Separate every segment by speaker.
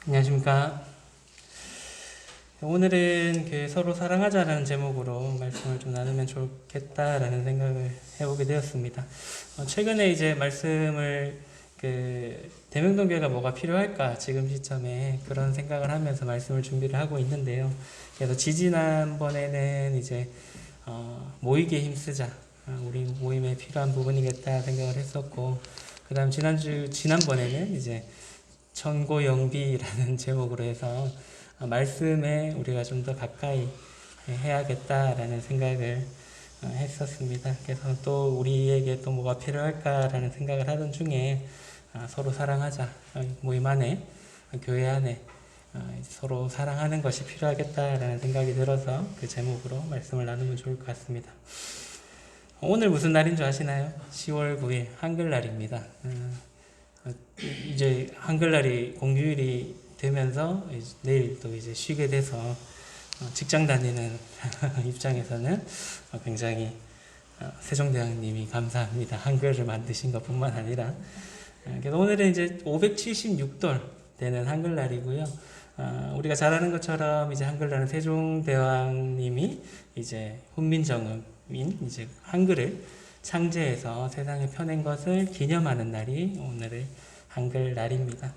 Speaker 1: 안녕하십니까. 오늘은 서로 사랑하자라는 제목으로 말씀을 좀 나누면 좋겠다라는 생각을 해보게 되었습니다. 최근에 이제 말씀을 대명동교회가 뭐가 필요할까 지금 시점에 그런 생각을 하면서 말씀을 준비를 하고 있는데요. 그래서 지지난번에는 이제 모이기에 힘쓰자, 우리 모임에 필요한 부분이겠다 생각을 했었고, 그 다음 지난번에는 이제 천고영비라는 제목으로 해서 말씀에 우리가 좀 더 가까이 해야겠다라는 생각을 했었습니다. 그래서 또 우리에게 또 뭐가 필요할까라는 생각을 하던 중에 서로 사랑하자, 모임 안에, 교회 안에 서로 사랑하는 것이 필요하겠다라는 생각이 들어서 그 제목으로 말씀을 나누면 좋을 것 같습니다. 오늘 무슨 날인 줄 아시나요? 10월 9일 한글날입니다. 이제 한글날이 공휴일이 되면서 내일 또 이제 쉬게 돼서 직장 다니는 입장에서는 굉장히 세종대왕님이 감사합니다. 한글을 만드신 것뿐만 아니라. 그래서 오늘은 이제 576돌 되는 한글날이고요. 우리가 잘 아는 것처럼 이제 한글날은 세종대왕님이 이제 훈민정음인 이제 한글을 창제해서 세상에 펴낸 것을 기념하는 날이 오늘의 한글날입니다.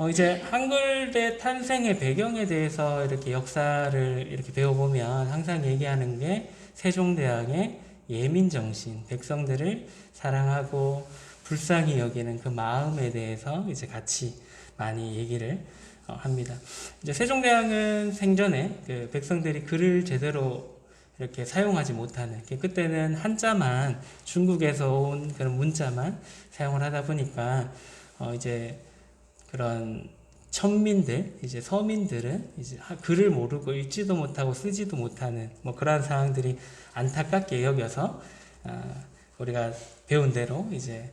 Speaker 1: 이제 한글의 탄생의 배경에 대해서 이렇게 역사를 이렇게 배워보면 항상 얘기하는 게 세종대왕의 예민정신, 백성들을 사랑하고 불쌍히 여기는 그 마음에 대해서 이제 같이 많이 얘기를 합니다. 이제 세종대왕은 생전에 그 백성들이 글을 제대로 이렇게 사용하지 못하는, 그때는 한자만, 중국에서 온 그런 문자만 사용을 하다 보니까 이제 그런 천민들, 이제 서민들은 이제 글을 모르고 읽지도 못하고 쓰지도 못하는 뭐 그러한 상황들이 안타깝게 여겨서 우리가 배운 대로 이제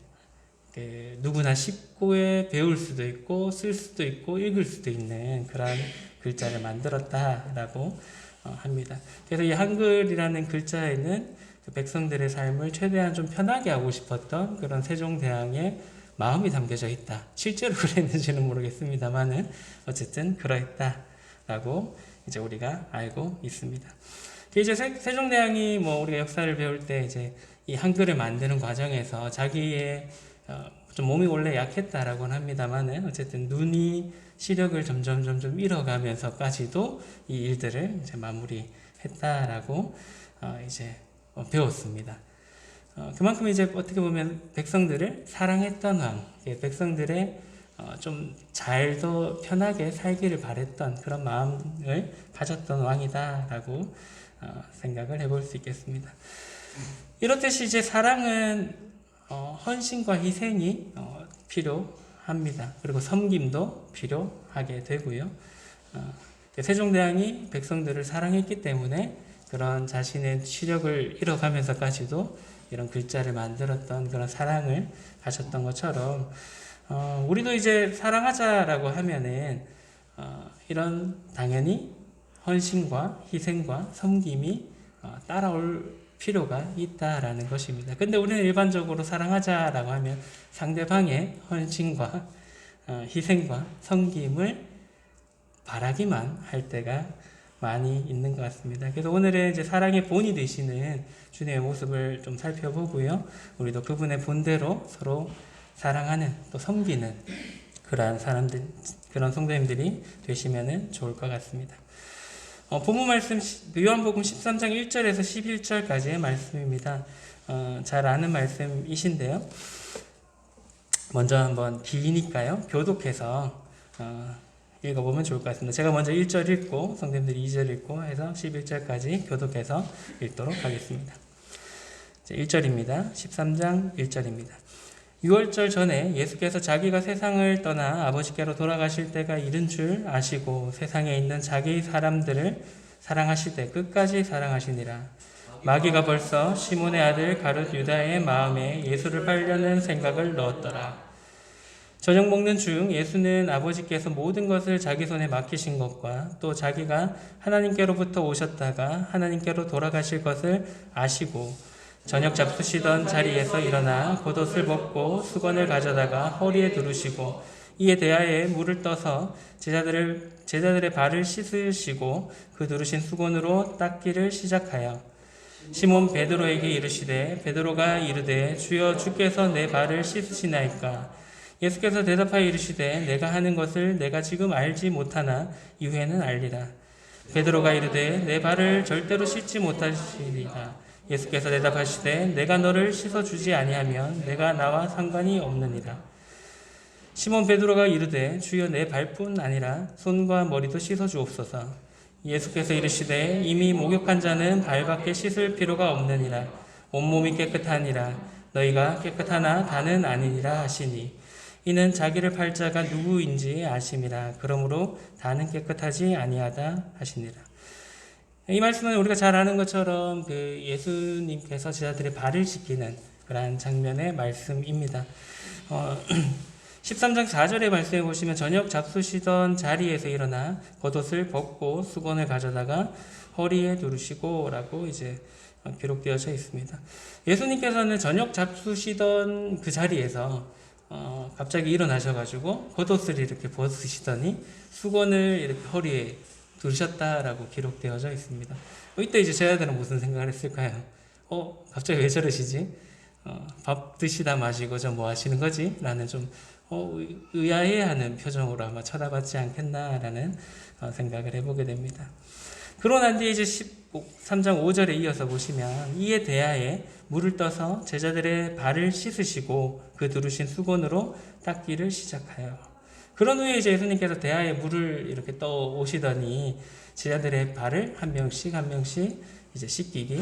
Speaker 1: 누구나 쉽게 배울 수도 있고 쓸 수도 있고 읽을 수도 있는 그러한 글자를 만들었다라고 합니다. 그래서 이 한글이라는 글자에는 백성들의 삶을 최대한 좀 편하게 하고 싶었던 그런 세종대왕의 마음이 담겨져 있다. 실제로 그랬는지는 모르겠습니다만은 어쨌든 그러했다라고 이제 우리가 알고 있습니다. 이제 세종대왕이 뭐 우리가 역사를 배울 때 이제 이 한글을 만드는 과정에서 자기의 좀 몸이 원래 약했다라고는 합니다만은 어쨌든 눈이 시력을 점점 잃어가면서까지도 이 일들을 이제 마무리했다라고 이제 배웠습니다. 그만큼 이제 어떻게 보면 백성들을 사랑했던 왕, 백성들의 좀 잘 더 편하게 살기를 바랬던 그런 마음을 가졌던 왕이다라고 생각을 해볼 수 있겠습니다. 이렇듯이 이제 사랑은 헌신과 희생이 필요합니다. 그리고 섬김도 필요하게 되고요. 세종대왕이 백성들을 사랑했기 때문에 그런 자신의 시력을 잃어가면서까지도 이런 글자를 만들었던 그런 사랑을 가졌던 것처럼 우리도 이제 사랑하자라고 하면은 이런 당연히 헌신과 희생과 섬김이 따라올 필요가 있다라는 것입니다. 근데 우리는 일반적으로 사랑하자라고 하면 상대방의 헌신과 희생과 섬김을 바라기만 할 때가 많이 있는 것 같습니다. 그래서 오늘은 이제 사랑의 본이 되시는 주님의 모습을 좀 살펴보고요. 우리도 그분의 본대로 서로 사랑하는 또 섬기는 그러한 사람들, 그런 성도님들이 되시면 좋을 것 같습니다. 본문 말씀 요한복음 13장 1절에서 11절까지의 말씀입니다. 잘 아는 말씀이신데요. 먼저 한번 기니까요. 교독해서 읽어보면 좋을 것 같습니다. 제가 먼저 1절 읽고 성도님들이 2절 읽고 해서 11절까지 교독해서 읽도록 하겠습니다. 1절입니다. 13장 1절입니다. 6월절 전에 예수께서 자기가 세상을 떠나 아버지께로 돌아가실 때가 이른 줄 아시고 세상에 있는 자기 사람들을 사랑하실 때 끝까지 사랑하시니라. 마귀가 벌써 시몬의 아들 가룟 유다의 마음에 예수를 팔려는 생각을 넣었더라. 저녁 먹는 중 예수는 아버지께서 모든 것을 자기 손에 맡기신 것과 또 자기가 하나님께로부터 오셨다가 하나님께로 돌아가실 것을 아시고 저녁 잡수시던 자리에서 일어나 겉옷을 벗고 수건을 가져다가 허리에 두르시고 이에 대하여 물을 떠서 제자들의 발을 씻으시고 그 두르신 수건으로 닦기를 시작하여 시몬 베드로에게 이르시되 베드로가 이르되 주여 주께서 내 발을 씻으시나이까. 예수께서 대답하여 이르시되 내가 하는 것을 내가 지금 알지 못하나 이후에는 알리라. 베드로가 이르되 내 발을 절대로 씻지 못하시리라. 예수께서 대답하시되 내가 너를 씻어주지 아니하면 내가 나와 상관이 없느니라. 시몬 베드로가 이르되 주여 내 발뿐 아니라 손과 머리도 씻어주옵소서. 예수께서 이르시되 이미 목욕한 자는 발밖에 씻을 필요가 없느니라. 온몸이 깨끗하니라. 너희가 깨끗하나 다는 아니니라 하시니 이는 자기를 팔 자가 누구인지 아심이라. 그러므로 다는 깨끗하지 아니하다 하시니라. 이 말씀은 우리가 잘 아는 것처럼 그 예수님께서 제자들의 발을 씻기는 그러한 장면의 말씀입니다. 13장 4절의 말씀에 보시면 저녁 잡수시던 자리에서 일어나 겉옷을 벗고 수건을 가져다가 허리에 두르시고 라고 이제 기록되어져 있습니다. 예수님께서는 저녁 잡수시던 그 자리에서 갑자기 일어나셔가지고 겉옷을 이렇게 벗으시더니 수건을 이렇게 허리에 두르셨다라고 기록되어져 있습니다. 이때 이제 제자들은 무슨 생각을 했을까요? 갑자기 왜 저러시지? 밥 드시다 마시고 저 뭐 하시는 거지? 라는 좀 의아해하는 표정으로 아마 쳐다봤지 않겠나라는 생각을 해보게 됩니다. 그러고 난 뒤에 이제 13장 5절에 이어서 보시면 이에 대하여 물을 떠서 제자들의 발을 씻으시고 그 두르신 수건으로 닦기를 시작하여. 그런 후에 이제 예수님께서 대하에 물을 이렇게 떠 오시더니 제자들의 발을 한 명씩 이제 씻기기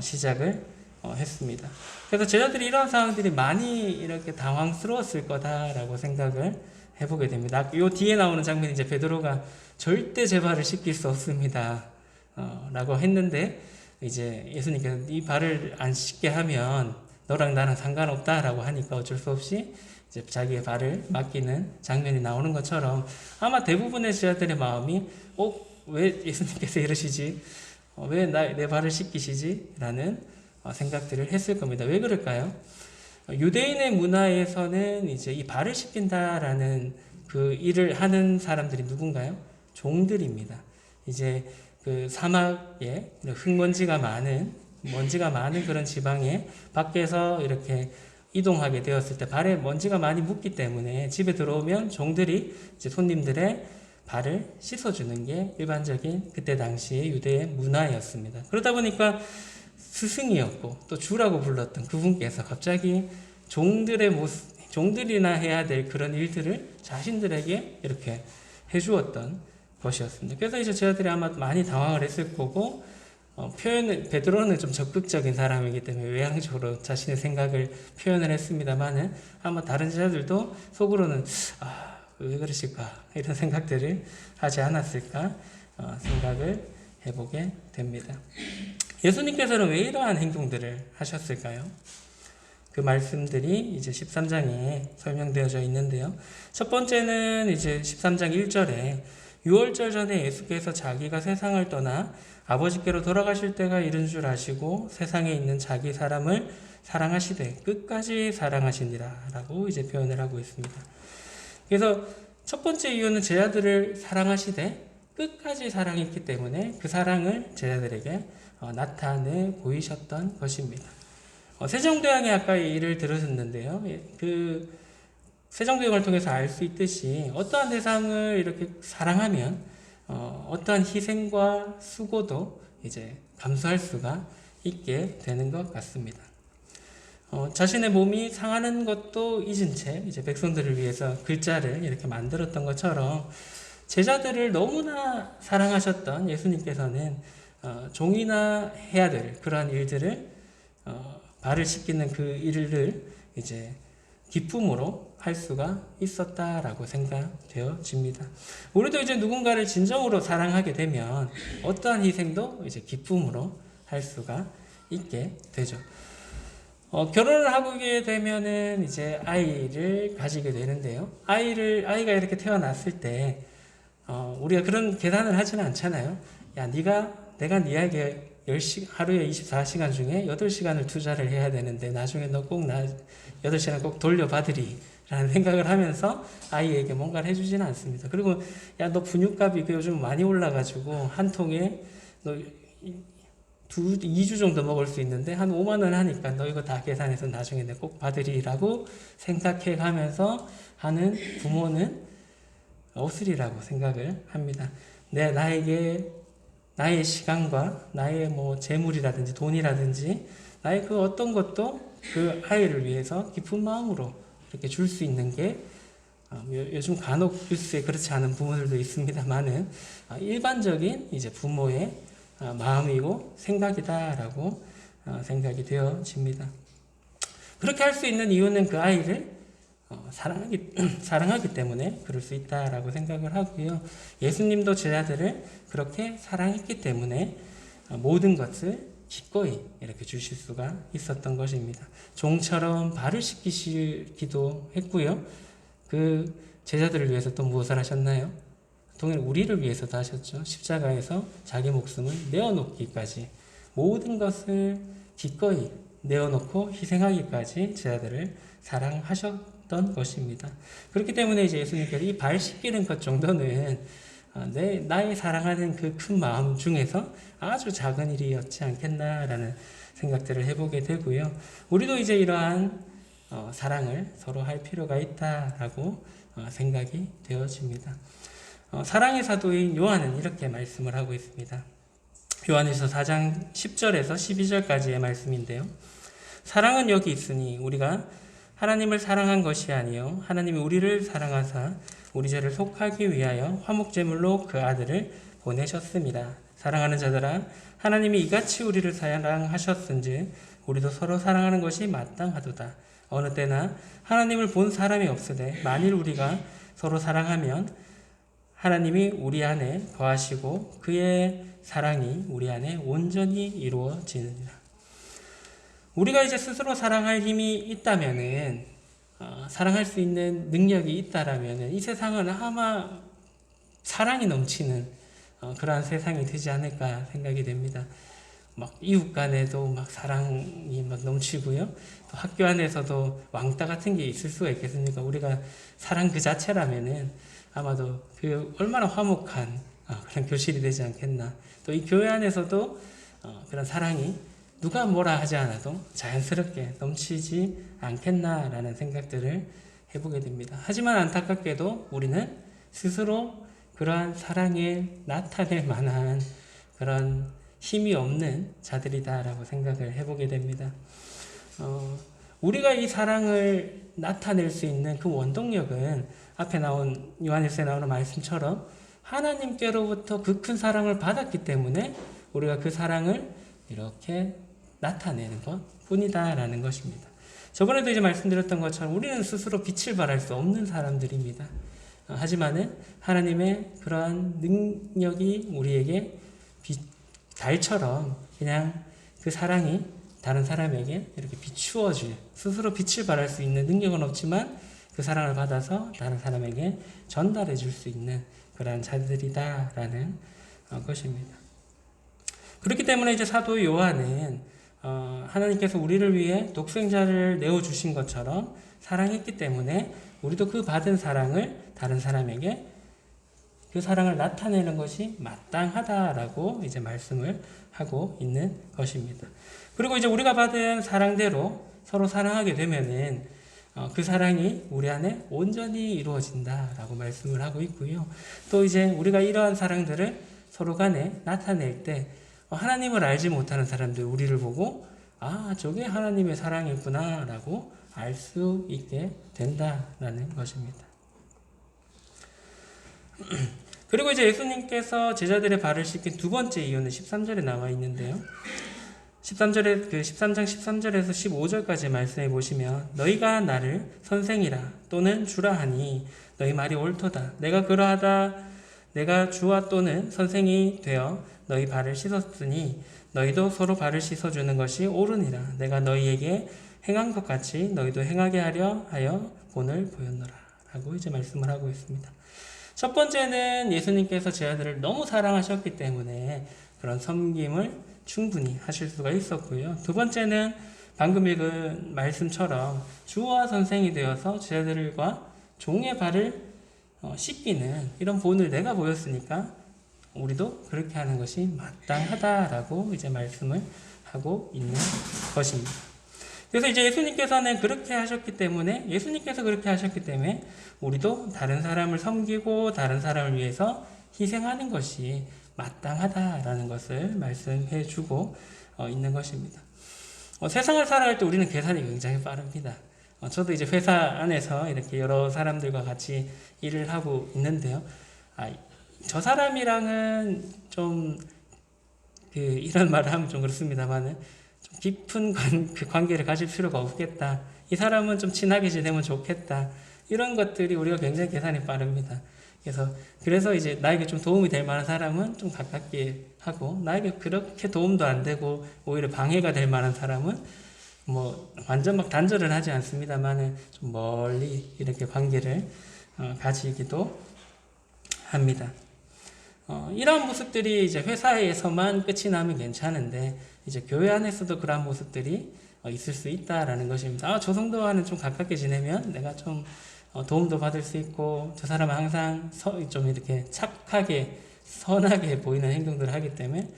Speaker 1: 시작을 했습니다. 그래서 제자들이 이런 상황들이 많이 이렇게 당황스러웠을 거다라고 생각을 해보게 됩니다. 요 뒤에 나오는 장면이 이제 베드로가 절대 제 발을 씻길 수 없습니다. 라고 했는데 이제 예수님께서 이 발을 안 씻게 하면 너랑 나랑 상관없다라고 하니까 어쩔 수 없이 이제 자기의 발을 맡기는 장면이 나오는 것처럼 아마 대부분의 제자들의 마음이 왜 예수님께서 이러시지? 왜 내 발을 씻기시지? 라는 생각들을 했을 겁니다. 왜 그럴까요? 유대인의 문화에서는 이제 이 발을 씻긴다라는 그 일을 하는 사람들이 누군가요? 종들입니다. 이제 그 사막에 흙먼지가 많은 그런 지방에 밖에서 이렇게 이동하게 되었을 때 발에 먼지가 많이 묻기 때문에 집에 들어오면 종들이 이제 손님들의 발을 씻어주는 게 일반적인 그때 당시의 유대의 문화였습니다. 그러다 보니까 스승이었고 또 주라고 불렀던 그분께서 갑자기 종들이나 해야 될 그런 일들을 자신들에게 이렇게 해주었던 것이었습니다. 그래서 이제 제자들이 아마 많이 당황을 했을 거고 베드로는 좀 적극적인 사람이기 때문에 외향적으로 자신의 생각을 표현을 했습니다만은 아마 다른 제자들도 속으로는 왜 그러실까 이런 생각들을 하지 않았을까 생각을 해보게 됩니다. 예수님께서는 왜 이러한 행동들을 하셨을까요? 그 말씀들이 이제 13장에 설명되어져 있는데요. 첫 번째는 이제 13장 1절에 6월절 전에 예수께서 자기가 세상을 떠나 아버지께로 돌아가실 때가 이른 줄 아시고 세상에 있는 자기 사람을 사랑하시되 끝까지 사랑하시니라 라고 이제 표현을 하고 있습니다. 그래서 첫 번째 이유는 제자들을 사랑하시되 끝까지 사랑했기 때문에 그 사랑을 제자들에게 나타내 보이셨던 것입니다. 세종대왕이 아까 일을 들으셨는데요. 그 세종대왕을 통해서 알 수 있듯이 어떠한 대상을 이렇게 사랑하면 어떠한 희생과 수고도 이제 감수할 수가 있게 되는 것 같습니다. 자신의 몸이 상하는 것도 잊은 채 이제 백성들을 위해서 글자를 이렇게 만들었던 것처럼 제자들을 너무나 사랑하셨던 예수님께서는 종이나 해야 될 그러한 일들을 발을 씻기는 그 일을 이제 기쁨으로 할 수가 있었다라고 생각되어집니다. 우리도 이제 누군가를 진정으로 사랑하게 되면 어떠한 희생도 이제 기쁨으로 할 수가 있게 되죠. 결혼을 하게 되면은 이제 아이를 가지게 되는데요. 아이가 이렇게 태어났을 때 우리가 그런 계산을 하지는 않잖아요. 야, 내가 네 아이에게 하루에 24시간 중에 8시간을 투자를 해야 되는데 나중에 너 꼭 8시간 꼭 돌려받으리 라는 생각을 하면서 아이에게 뭔가를 해주지는 않습니다. 그리고 야, 너 분유값이 요즘 많이 올라가지고 한 통에 너 2주 정도 먹을 수 있는데 한 5만 원 하니까 너 이거 다 계산해서 나중에 내가 꼭 받으리라고 생각해 가면서 하는 부모는 없으리라고 생각을 합니다. 나에게 나의 시간과 나의 뭐 재물이라든지 돈이라든지 나의 그 어떤 것도 그 아이를 위해서 깊은 마음으로 이렇게 줄 수 있는 게 요즘 간혹 뉴스에 그렇지 않은 부모들도 있습니다만은 일반적인 이제 부모의 마음이고 생각이다라고 생각이 되어집니다. 그렇게 할 수 있는 이유는 그 아이를 사랑하기 때문에 그럴 수 있다라고 생각을 하고요. 예수님도 제자들을 그렇게 사랑했기 때문에 모든 것을 기꺼이 이렇게 주실 수가 있었던 것입니다. 종처럼 발을 씻기시기도 했고요. 그 제자들을 위해서 또 무엇을 하셨나요? 동일 우리를 위해서도 하셨죠. 십자가에서 자기 목숨을 내어놓기까지 모든 것을 기꺼이 내어놓고 희생하기까지 제자들을 사랑하셨던 것입니다. 그렇기 때문에 이제 예수님께서 이 발 씻기는 것 정도는 나의 사랑하는 그 큰 마음 중에서 아주 작은 일이었지 않겠나라는 생각들을 해보게 되고요. 우리도 이제 이러한 사랑을 서로 할 필요가 있다라고 생각이 되어집니다. 사랑의 사도인 요한은 이렇게 말씀을 하고 있습니다. 요한일서 4장 10절에서 12절까지의 말씀인데요. 사랑은 여기 있으니 우리가 하나님을 사랑한 것이 아니요 하나님이 우리를 사랑하사 우리 죄를 속하기 위하여 화목제물로 그 아들을 보내셨습니다. 사랑하는 자들아 하나님이 이같이 우리를 사랑하셨은즉 우리도 서로 사랑하는 것이 마땅하도다. 어느 때나 하나님을 본 사람이 없으되 만일 우리가 서로 사랑하면 하나님이 우리 안에 거하시고 그의 사랑이 우리 안에 온전히 이루어지느니라. 우리가 이제 스스로 사랑할 힘이 있다면은 사랑할 수 있는 능력이 있다라면은 이 세상은 아마 사랑이 넘치는 그러한 세상이 되지 않을까 생각이 됩니다. 막 이웃 간에도 막 사랑이 막 넘치고요. 또 학교 안에서도 왕따 같은 게 있을 수가 있겠습니까? 우리가 사랑 그 자체라면은 아마도 그 얼마나 화목한 그런 교실이 되지 않겠나. 또 이 교회 안에서도 그런 사랑이 누가 뭐라 하지 않아도 자연스럽게 넘치지 않겠나라는 생각들을 해보게 됩니다. 하지만 안타깝게도 우리는 스스로 그러한 사랑에 나타낼 만한 그런 힘이 없는 자들이다라고 생각을 해보게 됩니다. 우리가 이 사랑을 나타낼 수 있는 그 원동력은 앞에 나온 요한일서에 나오는 말씀처럼 하나님께로부터 그 큰 사랑을 받았기 때문에 우리가 그 사랑을 이렇게 나타내는 것 뿐이다라는 것입니다. 저번에도 이제 말씀드렸던 것처럼 우리는 스스로 빛을 발할 수 없는 사람들입니다. 하지만은 하나님의 그러한 능력이 우리에게 달처럼 그냥 그 사랑이 다른 사람에게 이렇게 비추어질, 스스로 빛을 발할 수 있는 능력은 없지만 그 사랑을 받아서 다른 사람에게 전달해 줄 수 있는 그러한 자들이다라는 것입니다. 그렇기 때문에 이제 사도 요한은 하나님께서 우리를 위해 독생자를 내어주신 것처럼 사랑했기 때문에 우리도 그 받은 사랑을 다른 사람에게 그 사랑을 나타내는 것이 마땅하다라고 이제 말씀을 하고 있는 것입니다. 그리고 이제 우리가 받은 사랑대로 서로 사랑하게 되면은 그 사랑이 우리 안에 온전히 이루어진다라고 말씀을 하고 있고요. 또 이제 우리가 이러한 사랑들을 서로 간에 나타낼 때 하나님을 알지 못하는 사람들 우리를 보고 저게 하나님의 사랑이구나라고 알 수 있게 된다라는 것입니다. 그리고 이제 예수님께서 제자들의 발을 씻긴 두 번째 이유는 13절에 나와 있는데요. 13장 13절에서 15절까지 말씀해 보시면 너희가 나를 선생이라 또는 주라 하니 너희 말이 옳도다. 내가 그러하다 내가 주와 또는 선생이 되어 너희 발을 씻었으니 너희도 서로 발을 씻어주는 것이 옳으니라. 내가 너희에게 행한 것 같이 너희도 행하게 하려 하여 본을 보였노라 라고 이제 말씀을 하고 있습니다. 첫 번째는 예수님께서 제자들을 너무 사랑하셨기 때문에 그런 섬김을 충분히 하실 수가 있었고요. 두 번째는 방금 읽은 말씀처럼 주와 선생이 되어서 제자들과 종의 발을 씻기는 이런 본을 내가 보였으니까 우리도 그렇게 하는 것이 마땅하다라고 이제 말씀을 하고 있는 것입니다. 그래서 이제 예수님께서는 그렇게 하셨기 때문에, 예수님께서 그렇게 하셨기 때문에 우리도 다른 사람을 섬기고 다른 사람을 위해서 희생하는 것이 마땅하다라는 것을 말씀해 주고 있는 것입니다. 세상을 살아갈 때 우리는 계산이 굉장히 빠릅니다. 저도 이제 회사 안에서 이렇게 여러 사람들과 같이 일을 하고 있는데요. 저 사람이랑은 좀 이런 말을 하면 좀 그렇습니다만은 좀 깊은 관계를 가질 필요가 없겠다. 이 사람은 좀 친하게 지내면 좋겠다. 이런 것들이 우리가 굉장히 계산이 빠릅니다. 그래서 이제 나에게 좀 도움이 될 만한 사람은 좀 가깝게 하고, 나에게 그렇게 도움도 안 되고 오히려 방해가 될 만한 사람은 뭐 완전 막 단절을 하지 않습니다만은 좀 멀리 이렇게 관계를 가지기도 합니다. 이러한 모습들이 이제 회사에서만 끝이 나면 괜찮은데 이제 교회 안에서도 그러한 모습들이 있을 수 있다라는 것입니다. 저 성도와는 좀 가깝게 지내면 내가 좀 도움도 받을 수 있고, 저 사람은 항상 좀 이렇게 착하게 선하게 보이는 행동들을 하기 때문에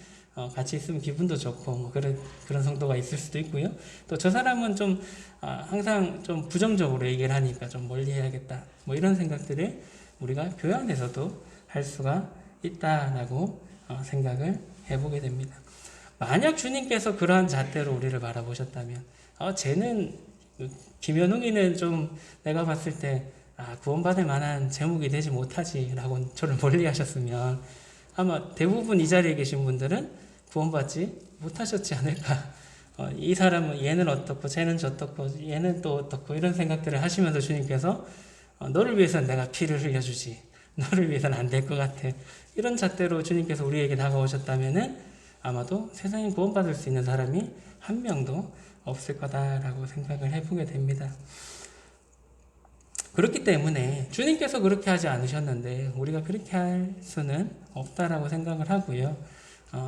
Speaker 1: 같이 있으면 기분도 좋고 뭐 그런 성도가 있을 수도 있고요. 또 저 사람은 좀 항상 좀 부정적으로 얘기를 하니까 좀 멀리 해야겠다. 뭐 이런 생각들을 우리가 교회 안에서도 할 수가 있다라고 생각을 해보게 됩니다. 만약 주님께서 그러한 잣대로 우리를 바라보셨다면, 쟤는 김현웅이는 좀 내가 봤을 때 구원받을 만한 제목이 되지 못하지 라고 저를 멀리 하셨으면 아마 대부분 이 자리에 계신 분들은 구원받지 못하셨지 않을까. 이 사람은 얘는 어떻고 쟤는 저떻고 얘는 또 어떻고 이런 생각들을 하시면서 주님께서 너를 위해서는 내가 피를 흘려주지, 너를 위해서는 안 될 것 같아, 이런 잣대로 주님께서 우리에게 다가오셨다면은 아마도 세상에 구원받을 수 있는 사람이 한 명도 없을 거다라고 생각을 해보게 됩니다. 그렇기 때문에 주님께서 그렇게 하지 않으셨는데 우리가 그렇게 할 수는 없다라고 생각을 하고요.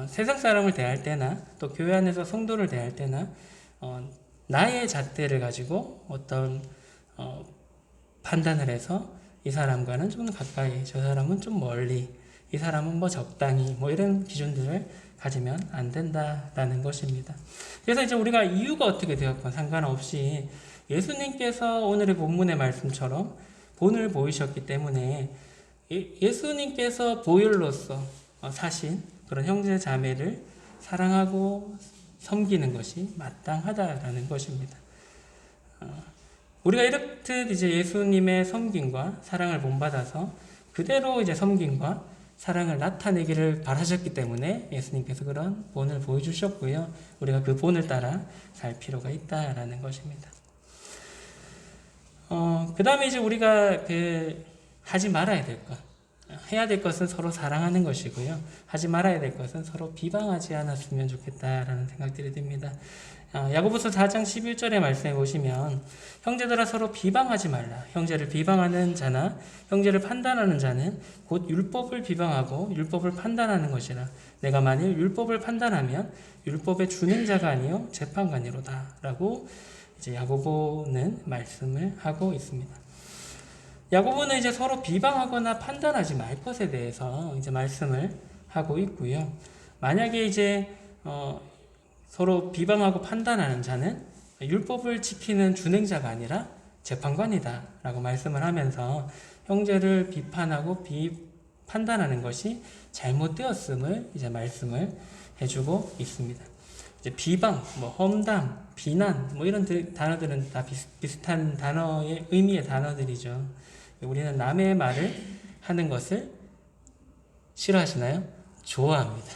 Speaker 1: 세상 사람을 대할 때나 또 교회 안에서 성도를 대할 때나 나의 잣대를 가지고 어떤 판단을 해서 이 사람과는 좀 가까이, 저 사람은 좀 멀리, 이 사람은 뭐 적당히, 뭐 이런 기준들을 가지면 안 된다라는 것입니다. 그래서 이제 우리가 이유가 어떻게 되었건 상관없이 예수님께서 오늘의 본문의 말씀처럼 본을 보이셨기 때문에 예수님께서 보혈로서 사신 그런 형제 자매를 사랑하고 섬기는 것이 마땅하다라는 것입니다. 우리가 이렇듯 이제 예수님의 섬김과 사랑을 본받아서 그대로 이제 섬김과 사랑을 나타내기를 바라셨기 때문에 예수님께서 그런 본을 보여주셨고요. 우리가 그 본을 따라 살 필요가 있다라는 것입니다. 그 다음에 이제 우리가 하지 말아야 될 것, 해야 될 것은 서로 사랑하는 것이고요. 하지 말아야 될 것은 서로 비방하지 않았으면 좋겠다라는 생각들이 듭니다. 야고보서 4장 11절의 말씀에 보시면 형제들아 서로 비방하지 말라. 형제를 비방하는 자나 형제를 판단하는 자는 곧 율법을 비방하고 율법을 판단하는 것이라. 내가 만일 율법을 판단하면 율법의 준행자가 아니요 재판관이로다 라고 이제 야고보는 말씀을 하고 있습니다. 야고보는 이제 서로 비방하거나 판단하지 말 것에 대해서 이제 말씀을 하고 있고요. 만약에 이제 서로 비방하고 판단하는 자는 율법을 지키는 준행자가 아니라 재판관이다 라고 말씀을 하면서 형제를 비판하고 판단하는 것이 잘못되었음을 이제 말씀을 해주고 있습니다. 이제 비방, 험담, 비난 이런 단어들은 다 비슷한 단어의 의미의 단어들이죠. 우리는 남의 말을 하는 것을 싫어하시나요? 좋아합니다.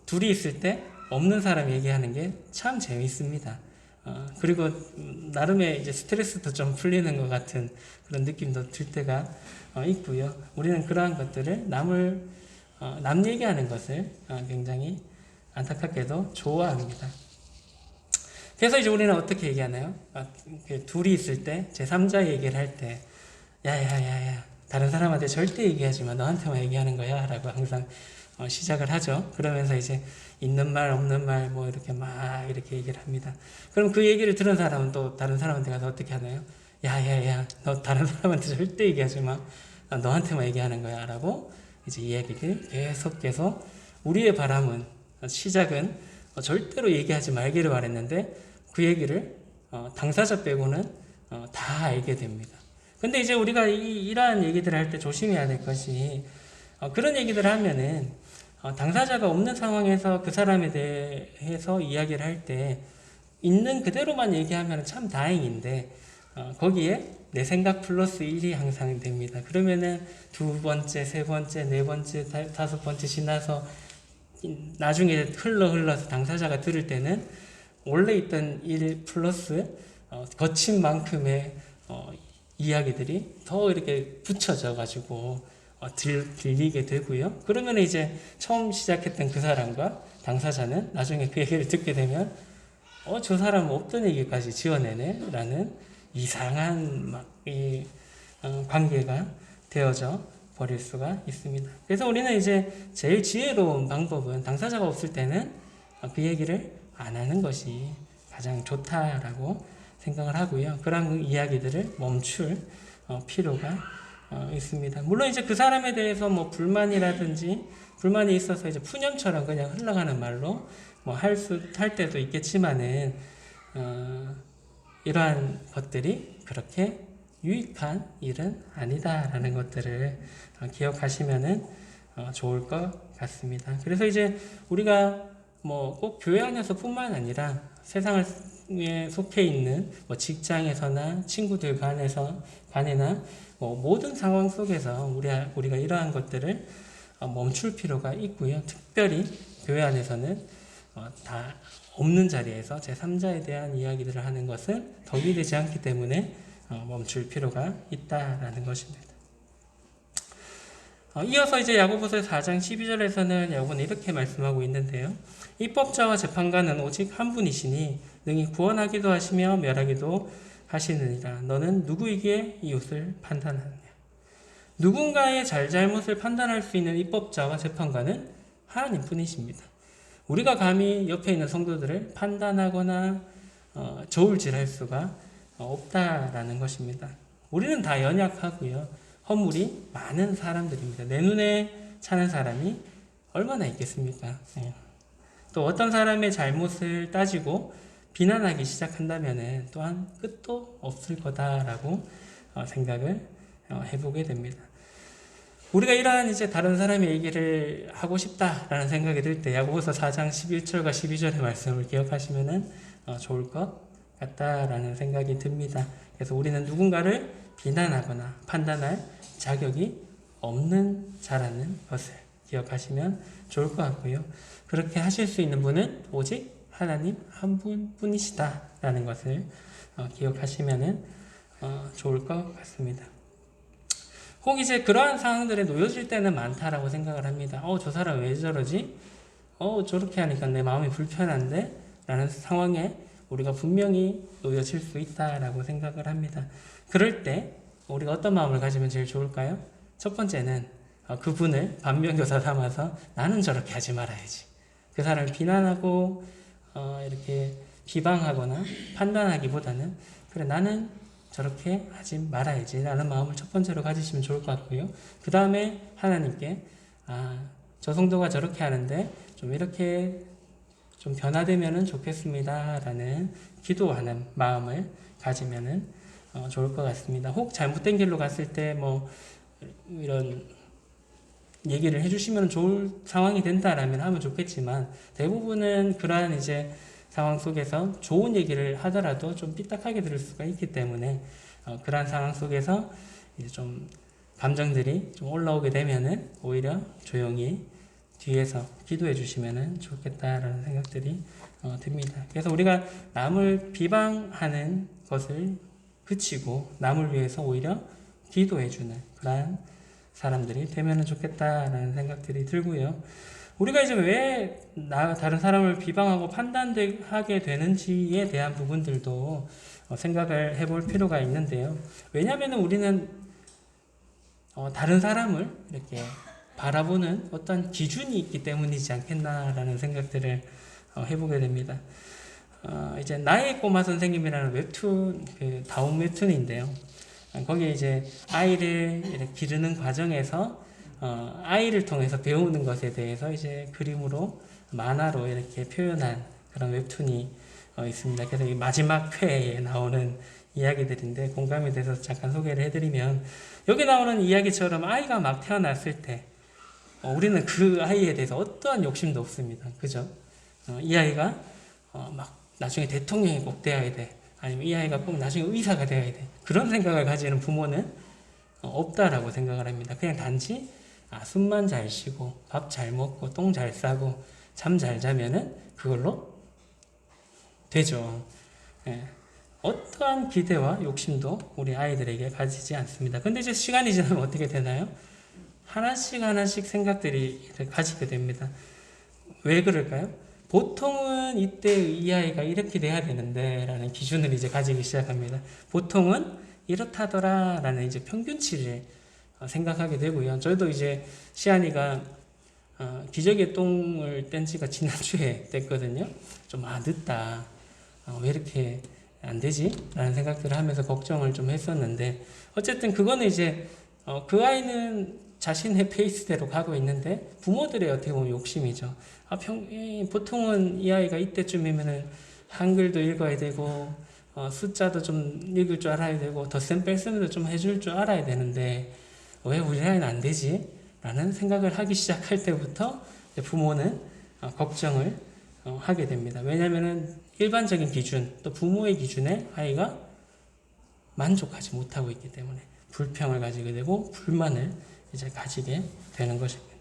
Speaker 1: 둘이 있을 때 없는 사람 얘기하는 게 참 재밌습니다. 그리고 나름의 이제 스트레스도 좀 풀리는 것 같은 그런 느낌도 들 때가 있고요. 우리는 그러한 것들을 남 얘기하는 것을 굉장히 안타깝게도 좋아합니다. 그래서 이제 우리는 어떻게 얘기하나요? 둘이 있을 때, 제3자 얘기를 할 때, 야야야야, 다른 사람한테 절대 얘기하지 마, 너한테만 얘기하는 거야 라고 항상 시작을 하죠. 그러면서 이제 있는 말 없는 말 뭐 이렇게 막 이렇게 얘기를 합니다. 그럼 그 얘기를 들은 사람은 또 다른 사람한테 가서 어떻게 하나요? 야야야, 너 다른 사람한테 절대 얘기하지 마. 나 너한테만 얘기하는 거야 라고 이제 이야기를 계속 우리의 바람은, 시작은 절대로 얘기하지 말기를 바랬는데 그 얘기를 당사자 빼고는 다 알게 됩니다. 근데 이제 우리가 이러한 얘기들을 할 때 조심해야 될 것이, 그런 얘기들을 하면은 당사자가 없는 상황에서 그 사람에 대해서 이야기를 할 때 있는 그대로만 얘기하면 참 다행인데, 거기에 내 생각 플러스 1이 항상 됩니다. 그러면은 두 번째, 세 번째, 네 번째, 다섯 번째 지나서 나중에 흘러서 당사자가 들을 때는 원래 있던 1 플러스 거친 만큼의 이야기들이 더 이렇게 붙여져 가지고 들리게 되고요. 그러면 이제 처음 시작했던 그 사람과 당사자는 나중에 그 얘기를 듣게 되면 저 사람은 없던 얘기까지 지어내네 라는 이상한 관계가 되어져 버릴 수가 있습니다. 그래서 우리는 이제 제일 지혜로운 방법은 당사자가 없을 때는 그 얘기를 안 하는 것이 가장 좋다라고 생각을 하고요. 그런 이야기들을 멈출 필요가 있습니다. 물론 이제 그 사람에 대해서 뭐 불만이 있어서 이제 푸념처럼 그냥 흘러가는 말로 뭐 할 때도 있겠지만은 이러한 것들이 그렇게 유익한 일은 아니다라는 것들을 기억하시면은 좋을 것 같습니다. 그래서 이제 우리가 뭐 꼭 교회 안에서뿐만 아니라 세상에 속해 있는 뭐 직장에서나 친구들 간에나 뭐 모든 상황 속에서 우리가 이러한 것들을 멈출 필요가 있고요. 특별히 교회 안에서는 다 없는 자리에서 제3자에 대한 이야기들을 하는 것은 덕이 되지 않기 때문에 멈출 필요가 있다라는 것입니다. 이어서 이제 야고보서 4장 12절에서는 야고보는 이렇게 말씀하고 있는데요. 입법자와 재판관은 오직 한 분이시니 능히 구원하기도 하시며 멸하기도 하시느니라. 너는 누구에게 이웃을 판단하느냐. 누군가의 잘잘못을 판단할 수 있는 입법자와 재판관은 하나님 뿐이십니다. 우리가 감히 옆에 있는 성도들을 판단하거나 저울질할 수가 없다라는 것입니다. 우리는 다 연약하고요. 허물이 많은 사람들입니다. 내 눈에 차는 사람이 얼마나 있겠습니까? 또 어떤 사람의 잘못을 따지고 비난하기 시작한다면 또한 끝도 없을 거다라고 생각을 해보게 됩니다. 우리가 이러한 이제 다른 사람의 얘기를 하고 싶다라는 생각이 들 때 야고보서 4장 11절과 12절의 말씀을 기억하시면 좋을 것 같다라는 생각이 듭니다. 그래서 우리는 누군가를 비난하거나 판단할 자격이 없는 자라는 것을 기억하시면 좋을 것 같고요. 그렇게 하실 수 있는 분은 오직 하나님 한 분뿐이시다라는 것을 기억하시면 좋을 것 같습니다. 혹 이제 그러한 상황들에 놓여질 때는 많다라고 생각을 합니다. 저 사람 왜 저러지? 저렇게 하니까 내 마음이 불편한데? 라는 상황에 우리가 분명히 놓여질 수 있다라고 생각을 합니다. 그럴 때 우리가 어떤 마음을 가지면 제일 좋을까요? 첫 번째는 그분을 반면교사 삼아서 나는 저렇게 하지 말아야지. 그 사람을 비난하고 이렇게 비방하거나 판단하기보다는 그래 나는 저렇게 하지 말아야지 라는 마음을 첫 번째로 가지시면 좋을 것 같고요. 그 다음에 하나님께 저 성도가 저렇게 하는데 좀 이렇게 좀 변화되면 좋겠습니다 라는 기도하는 마음을 가지면 좋을 것 같습니다. 혹 잘못된 길로 갔을 때 뭐 이런 얘기를 해주시면 좋을 상황이 된다라면 하면 좋겠지만 대부분은 그러한 이제 상황 속에서 좋은 얘기를 하더라도 좀 삐딱하게 들을 수가 있기 때문에 그러한 상황 속에서 이제 좀 감정들이 좀 올라오게 되면은 오히려 조용히 뒤에서 기도해 주시면 좋겠다라는 생각들이 듭니다. 그래서 우리가 남을 비방하는 것을 그치고 남을 위해서 오히려 기도해 주는 그러한 사람들이 되면 좋겠다라는 생각들이 들고요. 우리가 이제 왜 다른 사람을 비방하고 판단하게 되는지에 대한 부분들도 생각을 해볼 필요가 있는데요. 왜냐하면 우리는 다른 사람을 이렇게 바라보는 어떤 기준이 있기 때문이지 않겠나라는 생각들을 해보게 됩니다. 이제 나의 꼬마 선생님이라는 웹툰, 그 다운 웹툰인데요. 거기에 이제 아이를 이렇게 기르는 과정에서 아이를 통해서 배우는 것에 대해서 이제 그림으로 만화로 이렇게 표현한 그런 웹툰이 있습니다. 그래서 이 마지막 회에 나오는 이야기들인데 공감이 돼서 잠깐 소개를 해드리면 여기 나오는 이야기처럼 아이가 막 태어났을 때 우리는 그 아이에 대해서 어떠한 욕심도 없습니다. 그죠? 이 아이가 막 나중에 대통령이 꼭 되어야 돼. 아니면 이 아이가 꼭 나중에 의사가 되어야 돼. 그런 생각을 가지는 부모는 없다라고 생각을 합니다. 그냥 단지 숨만 잘 쉬고 밥 잘 먹고 똥 잘 싸고 잠 잘 자면은 그걸로 되죠. 예. 어떠한 기대와 욕심도 우리 아이들에게 가지지 않습니다. 근데 이제 시간이 지나면 어떻게 되나요? 하나씩 생각들이 가지게 됩니다. 왜 그럴까요? 보통은 이때 이 아이가 이렇게 돼야 되는데 라는 기준을 이제 가지기 시작합니다. 보통은 이렇다더라 라는 이제 평균치를 생각하게 되고요. 저도 이제 시안이가 기저귀에 똥을 뗀 지가 지난주에 됐거든요. 좀 늦다. 왜 이렇게 안 되지? 라는 생각들을 하면서 걱정을 좀 했었는데 어쨌든 그거는 이제 그 아이는 자신의 페이스대로 가고 있는데 부모들의 어떻게 보면 욕심이죠. 보통은 이 아이가 이때쯤이면은 한글도 읽어야 되고 숫자도 좀 읽을 줄 알아야 되고 덧셈 뺄셈도 좀 해줄 줄 알아야 되는데 왜 우리 아이는 안 되지? 라는 생각을 하기 시작할 때부터 부모는 걱정을 하게 됩니다. 왜냐하면 일반적인 기준 또 부모의 기준에 아이가 만족하지 못하고 있기 때문에 불평을 가지게 되고 불만을 이제 가지게 되는 것입니다.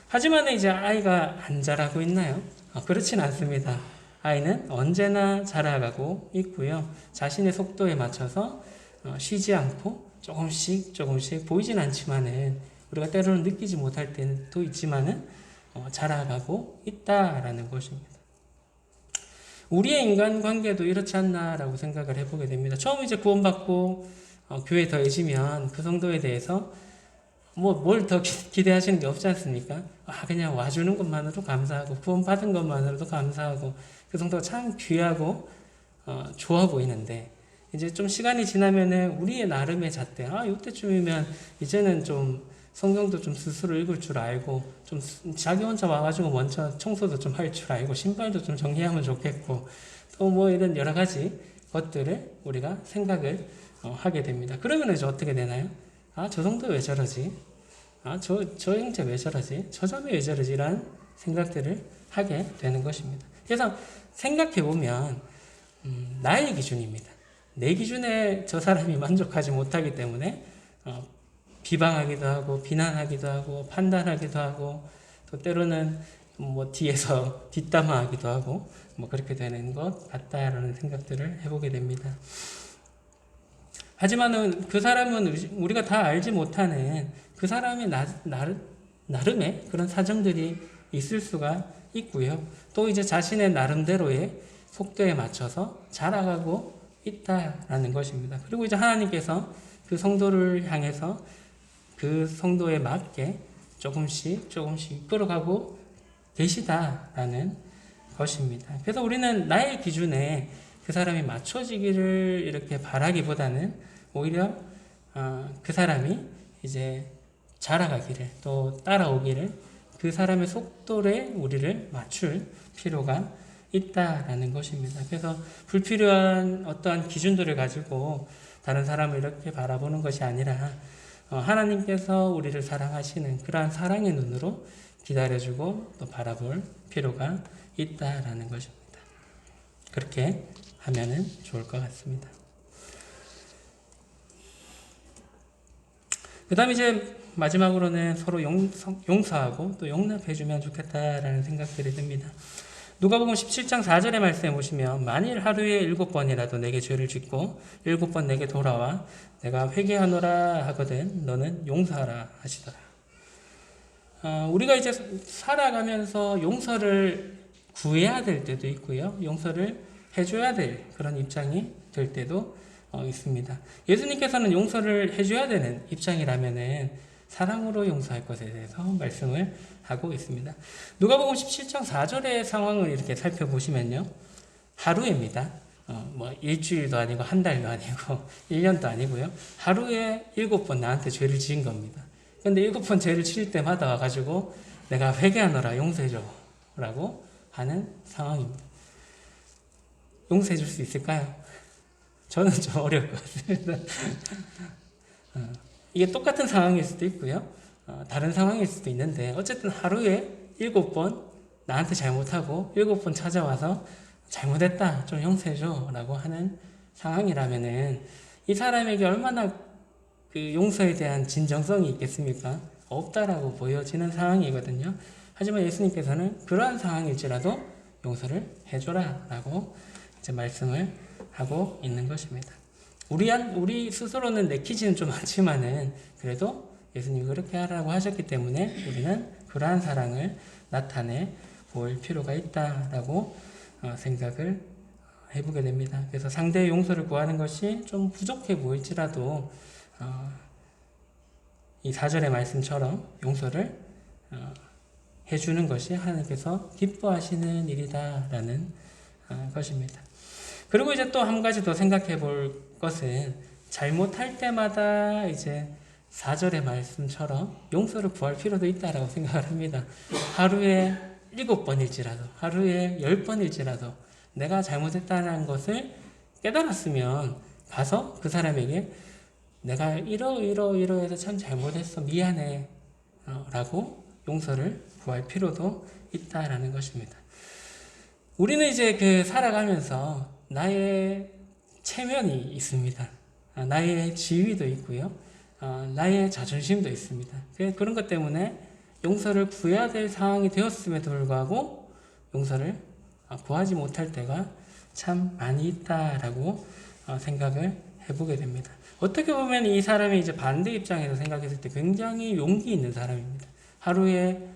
Speaker 1: 하지만 이제 아이가 안 자라고 있나요? 그렇진 않습니다. 아이는 언제나 자라가고 있고요. 자신의 속도에 맞춰서 쉬지 않고 조금씩 보이진 않지만은 우리가 때로는 느끼지 못할 때도 있지만은 자라가고 있다라는 것입니다. 우리의 인간관계도 이렇지 않나라고 생각을 해보게 됩니다. 처음 이제 구원받고 교회에 더해지면 그 정도에 대해서 뭘 더 기대하시는 게 없지 않습니까? 그냥 와주는 것만으로도 감사하고 구원받은 것만으로도 감사하고 그 정도가 참 귀하고 좋아 보이는데 이제 좀 시간이 지나면은 우리의 나름의 잣대 이때쯤이면 이제는 좀 성경도 좀 스스로 읽을 줄 알고 좀 자기 혼자 와가지고 먼저 청소도 좀 할 줄 알고 신발도 좀 정리하면 좋겠고 또 뭐 이런 여러 가지 것들을 우리가 생각을 하게 됩니다. 그러면 이제 어떻게 되나요? 저 정도 왜 저러지? 저 형제 왜 저러지? 저 자매 왜 저러지? 라는 생각들을 하게 되는 것입니다. 그래서 생각해보면 나의 기준입니다. 내 기준에 저 사람이 만족하지 못하기 때문에 비방하기도 하고 비난하기도 하고 판단하기도 하고 또 때로는 뭐 뒤에서 뒷담화하기도 하고 뭐 그렇게 되는 것 같다라는 생각들을 해보게 됩니다. 하지만은 그 사람은 우리가 다 알지 못하는 그 사람의 나름의 그런 사정들이 있을 수가 있고요. 또 이제 자신의 나름대로의 속도에 맞춰서 자라가고 있다라는 것입니다. 그리고 이제 하나님께서 그 성도를 향해서 그 성도에 맞게 조금씩 이끌어가고 계시다라는 것입니다. 그래서 우리는 나의 기준에 그 사람이 맞춰지기를 이렇게 바라기보다는 오히려 그 사람이 이제 자라가기를 또 따라오기를 그 사람의 속도에 우리를 맞출 필요가 있다라는 것입니다. 그래서 불필요한 어떠한 기준들을 가지고 다른 사람을 이렇게 바라보는 것이 아니라 하나님께서 우리를 사랑하시는 그러한 사랑의 눈으로 기다려주고 또 바라볼 필요가 있다라는 것입니다. 그렇게 하면은 좋을 것 같습니다. 그 다음에 이제 마지막으로는 서로 용서하고 또 용납해주면 좋겠다라는 생각들이 듭니다. 누가복음 17장 4절의 말씀에 보시면 만일 하루에 7번이라도 내게 죄를 짓고 7번 내게 돌아와 내가 회개하노라 하거든 너는 용서하라 하시더라. 우리가 이제 살아가면서 용서를 구해야 될 때도 있고요. 용서를 해줘야 될 그런 입장이 될 때도 있습니다. 예수님께서는 용서를 해줘야 되는 입장이라면은 사랑으로 용서할 것에 대해서 말씀을 하고 있습니다. 누가복음 17장 4절의 상황을 이렇게 살펴보시면요. 하루입니다. 뭐 일주일도 아니고 한 달도 아니고 1년도 아니고요. 하루에 7번 나한테 죄를 지은 겁니다. 근데 7번 죄를 지을 때마다 와가지고 내가 회개하노라 용서해줘 라고 하는 상황입니다. 용서해 줄 수 있을까요? 저는 좀 어려울 것 같습니다. 이게 똑같은 상황일 수도 있고요. 다른 상황일 수도 있는데 어쨌든 하루에 7번 나한테 잘못하고 7번 찾아와서 잘못했다 좀 용서해줘 라고 하는 상황이라면은 이 사람에게 얼마나 그 용서에 대한 진정성이 있겠습니까? 없다라고 보여지는 상황이거든요. 하지만 예수님께서는 그러한 상황일지라도 용서를 해줘라 라고 이제 말씀을 하고 있는 것입니다. 우리 스스로는 내키지는 좀 않지만은 그래도 예수님이 그렇게 하라고 하셨기 때문에 우리는 그러한 사랑을 나타내 볼 필요가 있다라고 생각을 해보게 됩니다. 그래서 상대의 용서를 구하는 것이 좀 부족해 보일지라도 이 4절의 말씀처럼 용서를 해주는 것이 하나님께서 기뻐하시는 일이다라는 것입니다. 그리고 이제 또 한 가지 더 생각해 볼 것은 잘못할 때마다 이제 4절의 말씀처럼 용서를 구할 필요도 있다라고 생각을 합니다. 하루에 7번일지라도 하루에 10번일지라도 내가 잘못했다는 것을 깨달았으면 가서 그 사람에게 내가 이러해서 참 잘못했어 미안해 라고 용서를 구할 필요도 있다라는 것입니다. 우리는 이제 살아가면서 나의 체면이 있습니다. 나의 지위도 있고요. 나의 자존심도 있습니다. 그런 것 때문에 용서를 구해야 될 상황이 되었음에도 불구하고 용서를 구하지 못할 때가 참 많이 있다라고 생각을 해보게 됩니다. 어떻게 보면 이 사람이 이제 반대 입장에서 생각했을 때 굉장히 용기 있는 사람입니다. 하루에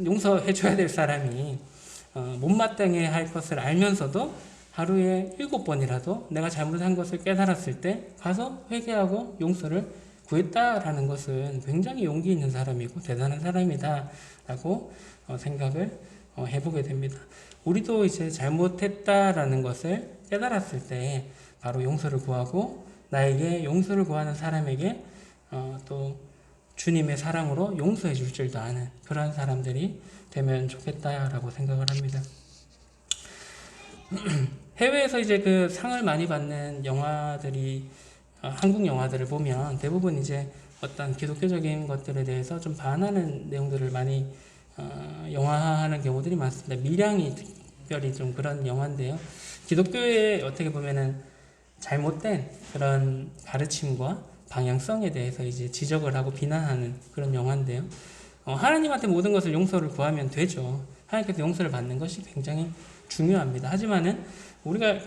Speaker 1: 용서해줘야 될 사람이 못마땅해 할 것을 알면서도 하루에 7번이라도 내가 잘못한 것을 깨달았을 때 가서 회개하고 용서를 구했다라는 것은 굉장히 용기 있는 사람이고 대단한 사람이다라고 생각을 해보게 됩니다. 우리도 이제 잘못했다라는 것을 깨달았을 때 바로 용서를 구하고 나에게 용서를 구하는 사람에게 또 주님의 사랑으로 용서해 줄 줄도 아는 그러한 사람들이 되면 좋겠다라고 생각을 합니다. 해외에서 이제 상을 많이 받는 영화들이 한국 영화들을 보면 대부분 이제 어떤 기독교적인 것들에 대해서 좀 반하는 내용들을 많이 영화화하는 경우들이 많습니다. 밀양이 특별히 좀 그런 영화인데요. 기독교의 어떻게 보면은 잘못된 그런 가르침과 방향성에 대해서 이제 지적을 하고 비난하는 그런 영화인데요. 하나님한테 모든 것을 용서를 구하면 되죠. 하나님께서 용서를 받는 것이 굉장히 중요합니다. 하지만은 우리가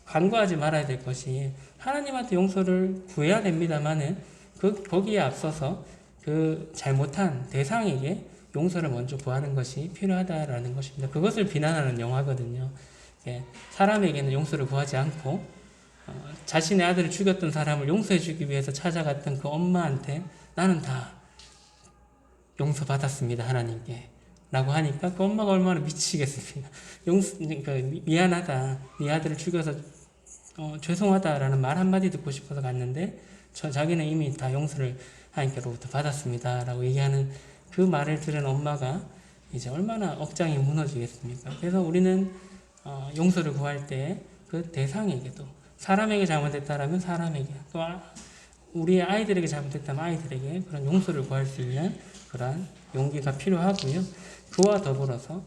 Speaker 1: 간과하지 말아야 될 것이 하나님한테 용서를 구해야 됩니다만은 거기에 앞서서 그 잘못한 대상에게 용서를 먼저 구하는 것이 필요하다라는 것입니다. 그것을 비난하는 영화거든요. 사람에게는 용서를 구하지 않고 자신의 아들을 죽였던 사람을 용서해주기 위해서 찾아갔던 그 엄마한테 나는 다 용서받았습니다 하나님께 라고 하니까 그 엄마가 얼마나 미치겠습니까. 미안하다 네 아들을 죽여서 죄송하다라는 말 한마디 듣고 싶어서 갔는데 자기는 이미 다 용서를 하나님께로부터 받았습니다 라고 얘기하는 그 말을 들은 엄마가 이제 얼마나 억장이 무너지겠습니까. 그래서 우리는 용서를 구할 때 그 대상에게도 사람에게 잘못했다라면 사람에게 또 우리의 아이들에게 잘못했다면 아이들에게 그런 용서를 구할 수 있는 그러한 용기가 필요하고요. 그와 더불어서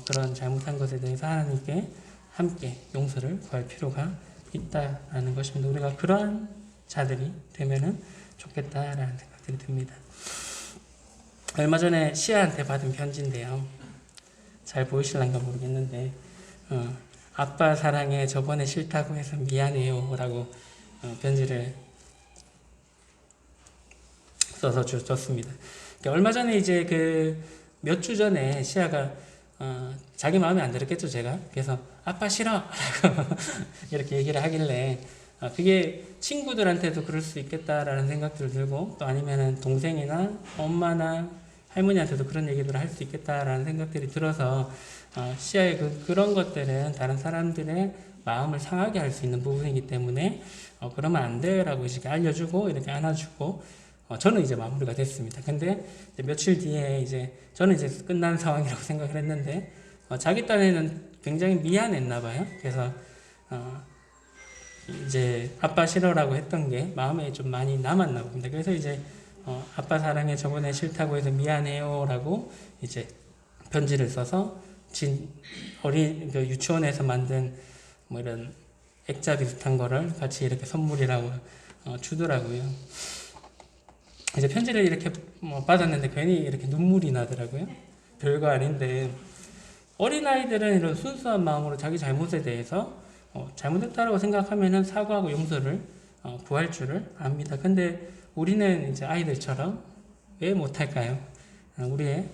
Speaker 1: 그런 잘못한 것에 대해서 하나님께 함께 용서를 구할 필요가 있다라는 것입니다. 우리가 그러한 자들이 되면은 좋겠다라는 생각들이 듭니다. 얼마 전에 시아한테 받은 편지인데요. 잘 보이실란가 모르겠는데 아빠 사랑해 저번에 싫다고 해서 미안해요 라고 편지를 써서 줬습니다. 얼마 전에 이제 몇 주 전에 시아가 자기 마음에 안 들었겠죠 제가. 그래서 아빠 싫어 라고 이렇게 얘기를 하길래 그게 친구들한테도 그럴 수 있겠다라는 생각들 들고, 또 아니면은 동생이나 엄마나 할머니한테도 그런 얘기들을 할 수 있겠다라는 생각들이 들어서 시야에 그런 것들은 다른 사람들의 마음을 상하게 할 수 있는 부분이기 때문에 그러면 안 돼라고 이렇게 알려주고 이렇게 안아주고 저는 이제 마무리가 됐습니다. 근데 이제 며칠 뒤에 이제 저는 이제 끝난 상황이라고 생각을 했는데 자기 딴에는 굉장히 미안했나 봐요. 그래서 이제 아빠 싫어라고 했던 게 마음에 좀 많이 남았나 봅니다. 그래서 이제 아빠 사랑해 저번에 싫다고 해서 미안해요라고 이제 편지를 써서 그 유치원에서 만든 뭐 이런 액자 비슷한 거를 같이 이렇게 선물이라고 주더라고요. 이제 편지를 이렇게 받았는데 괜히 이렇게 눈물이 나더라고요. 별거 아닌데 어린아이들은 이런 순수한 마음으로 자기 잘못에 대해서 잘못했다라고 생각하면은 사과하고 용서를 구할 줄을 압니다. 근데 우리는 이제 아이들처럼 왜 못할까요? 우리의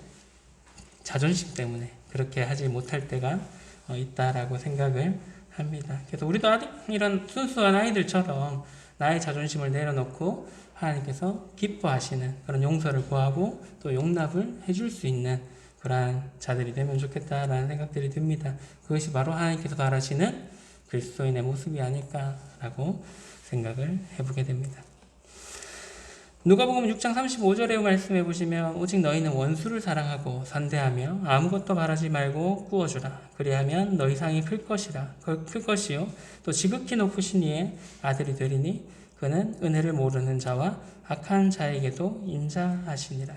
Speaker 1: 자존심 때문에 그렇게 하지 못할 때가 있다라고 생각을 합니다. 그래서 우리도 이런 순수한 아이들처럼 나의 자존심을 내려놓고 하나님께서 기뻐하시는 그런 용서를 구하고 또 용납을 해줄 수 있는 그러한 자들이 되면 좋겠다라는 생각들이 듭니다. 그것이 바로 하나님께서 바라시는 그리스도인의 모습이 아닐까라고 생각을 해보게 됩니다. 누가복음 6장 35절의 말씀해 보시면 오직 너희는 원수를 사랑하고 선대하며 아무것도 바라지 말고 구워주라. 그리하면 너희 상이 클 것이요 또 지극히 높으신 이의 아들이 되리니 그는 은혜를 모르는 자와 악한 자에게도 인자하시니라.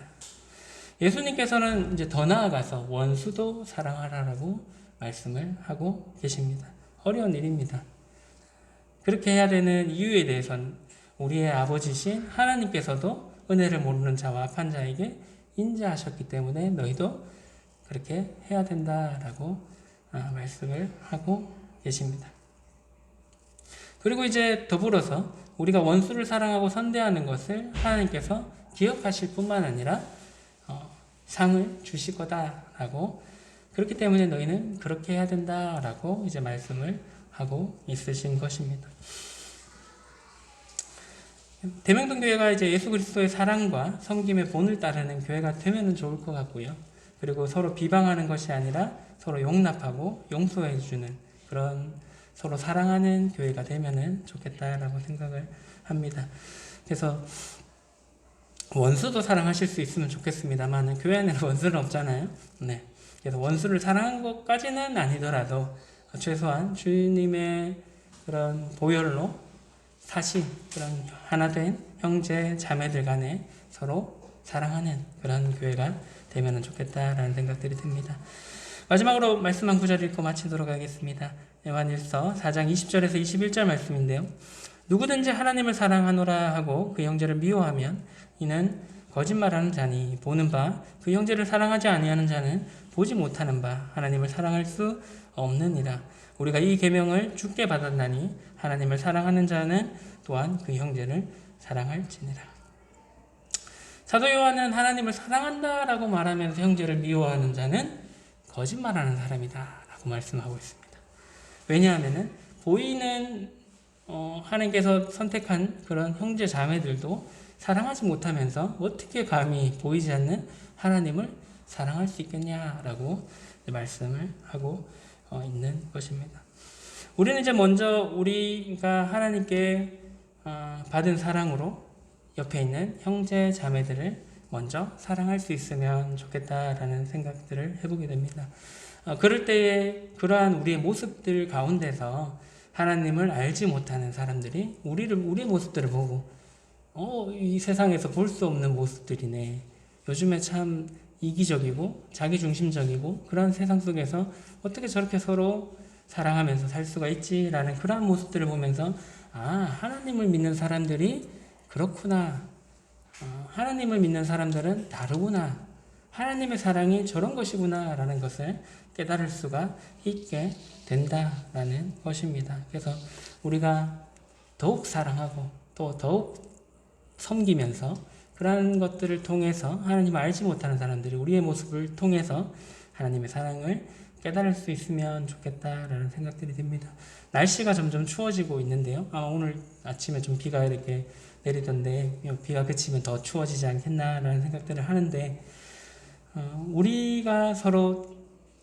Speaker 1: 예수님께서는 이제 더 나아가서 원수도 사랑하라라고 말씀을 하고 계십니다. 어려운 일입니다. 그렇게 해야 되는 이유에 대해서는 우리의 아버지신 하나님께서도 은혜를 모르는 자와 악한 자에게 인자하셨기 때문에 너희도 그렇게 해야 된다라고 말씀을 하고 계십니다. 그리고 이제 더불어서 우리가 원수를 사랑하고 선대하는 것을 하나님께서 기억하실 뿐만 아니라 상을 주실 거다라고, 그렇기 때문에 너희는 그렇게 해야 된다라고 이제 말씀을 하고 있으신 것입니다. 대명동교회가 이제 예수 그리스도의 사랑과 섬김의 본을 따르는 교회가 되면 좋을 것 같고요. 그리고 서로 비방하는 것이 아니라 서로 용납하고 용서해주는 그런 서로 사랑하는 교회가 되면 좋겠다라고 생각을 합니다. 그래서 원수도 사랑하실 수 있으면 좋겠습니다만 교회 안에는 원수는 없잖아요. 네. 그래서 원수를 사랑한 것까지는 아니더라도 최소한 주님의 그런 보혈로 사신 그런 하나된 형제 자매들 간에 서로 사랑하는 그런 교회가 되면 좋겠다라는 생각들이 듭니다. 마지막으로 말씀 한 구절 읽고 마치도록 하겠습니다. 요한일서 4장 20절에서 21절 말씀인데요. 누구든지 하나님을 사랑하노라 하고 그 형제를 미워하면 이는 거짓말하는 자니 보는 바 그 형제를 사랑하지 아니하는 자는 보지 못하는 바 하나님을 사랑할 수 없느니라. 우리가 이 계명을 주께 받았나니 하나님을 사랑하는 자는 또한 그 형제를 사랑할지니라. 사도 요한은 하나님을 사랑한다라고 말하면서 형제를 미워하는 자는 거짓말하는 사람이다 라고 말씀하고 있습니다. 왜냐하면 보이는 하나님께서 선택한 그런 형제 자매들도 사랑하지 못하면서 어떻게 감히 보이지 않는 하나님을 사랑할 수 있겠냐라고 말씀을 하고 있는 것입니다. 우리는 이제 먼저 우리가 하나님께 받은 사랑으로 옆에 있는 형제 자매들을 먼저 사랑할 수 있으면 좋겠다라는 생각들을 해보게 됩니다. 그럴 때에 그러한 우리의 모습들 가운데서 하나님을 알지 못하는 사람들이 우리의 모습들을 보고 이 세상에서 볼 수 없는 모습들이네. 요즘에 참 이기적이고 자기중심적이고 그런 세상 속에서 어떻게 저렇게 서로 사랑하면서 살 수가 있지라는 그러한 모습들을 보면서 하나님을 믿는 사람들이 그렇구나. 하나님을 믿는 사람들은 다르구나. 하나님의 사랑이 저런 것이구나 라는 것을 깨달을 수가 있게 된다라는 것입니다. 그래서 우리가 더욱 사랑하고 또 더욱 섬기면서 그러한 것들을 통해서 하나님을 알지 못하는 사람들이 우리의 모습을 통해서 하나님의 사랑을 깨달을 수 있으면 좋겠다라는 생각들이 듭니다. 날씨가 점점 추워지고 있는데요. 오늘 아침에 좀 비가 이렇게 내리던데 비가 그치면 더 추워지지 않겠나라는 생각들을 하는데 우리가 서로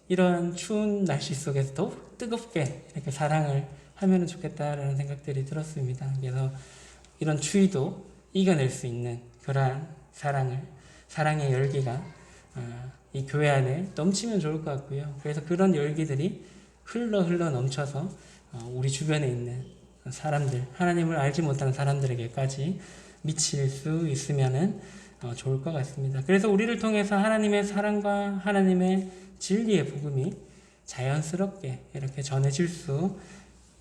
Speaker 1: 이런 추운 날씨 속에서 더욱 뜨겁게 이렇게 사랑을 하면 좋겠다라는 생각들이 들었습니다. 그래서 이런 추위도 이겨낼 수 있는 그러한 사랑의 열기가 이 교회 안에 넘치면 좋을 것 같고요. 그래서 그런 열기들이 흘러 넘쳐서 우리 주변에 있는 사람들, 하나님을 알지 못하는 사람들에게까지 미칠 수 있으면은 좋을 것 같습니다. 그래서 우리를 통해서 하나님의 사랑과 하나님의 진리의 복음이 자연스럽게 이렇게 전해질 수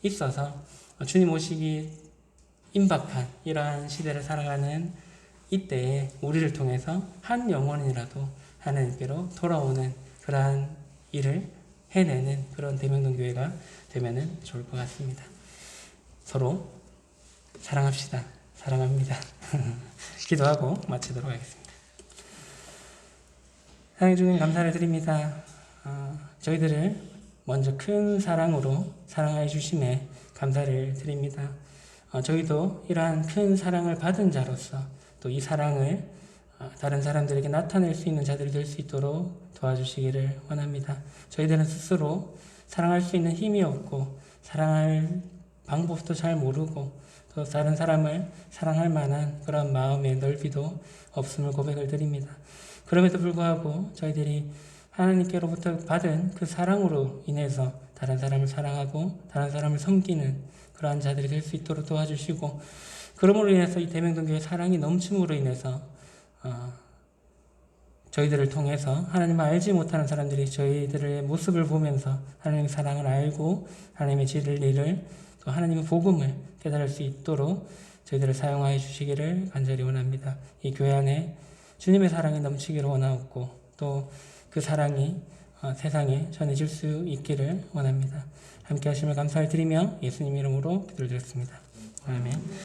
Speaker 1: 있어서 주님 오시기 임박한 이러한 시대를 살아가는 이때에 우리를 통해서 한 영혼이라도 하나님께로 돌아오는 그러한 일을 해내는 그런 대명동 교회가 되면 좋을 것 같습니다. 서로 사랑합시다. 사랑합니다. 기도하고 마치도록 하겠습니다. 하나님 주님 감사를 드립니다. 저희들을 먼저 큰 사랑으로 사랑하여 주심에 감사를 드립니다. 저희도 이러한 큰 사랑을 받은 자로서 또 이 사랑을 다른 사람들에게 나타낼 수 있는 자들이 될 수 있도록 도와주시기를 원합니다. 저희들은 스스로 사랑할 수 있는 힘이 없고 사랑할 방법도 잘 모르고 또 다른 사람을 사랑할 만한 그런 마음의 넓이도 없음을 고백을 드립니다. 그럼에도 불구하고 저희들이 하나님께로부터 받은 그 사랑으로 인해서 다른 사람을 사랑하고 다른 사람을 섬기는 그러한 자들이 될 수 있도록 도와주시고 그러므로 인해서 이 대명동교의 사랑이 넘침으로 인해서 저희들을 통해서 하나님을 알지 못하는 사람들이 저희들의 모습을 보면서 하나님의 사랑을 알고 하나님의 진리를 또 하나님의 복음을 깨달을 수 있도록 저희들을 사용하여 주시기를 간절히 원합니다. 이 교회 안에 주님의 사랑이 넘치기를 원하옵고 또 그 사랑이 세상에 전해질 수 있기를 원합니다. 함께 하심을 감사를 드리며 예수님 이름으로 기도를 드렸습니다. 아멘.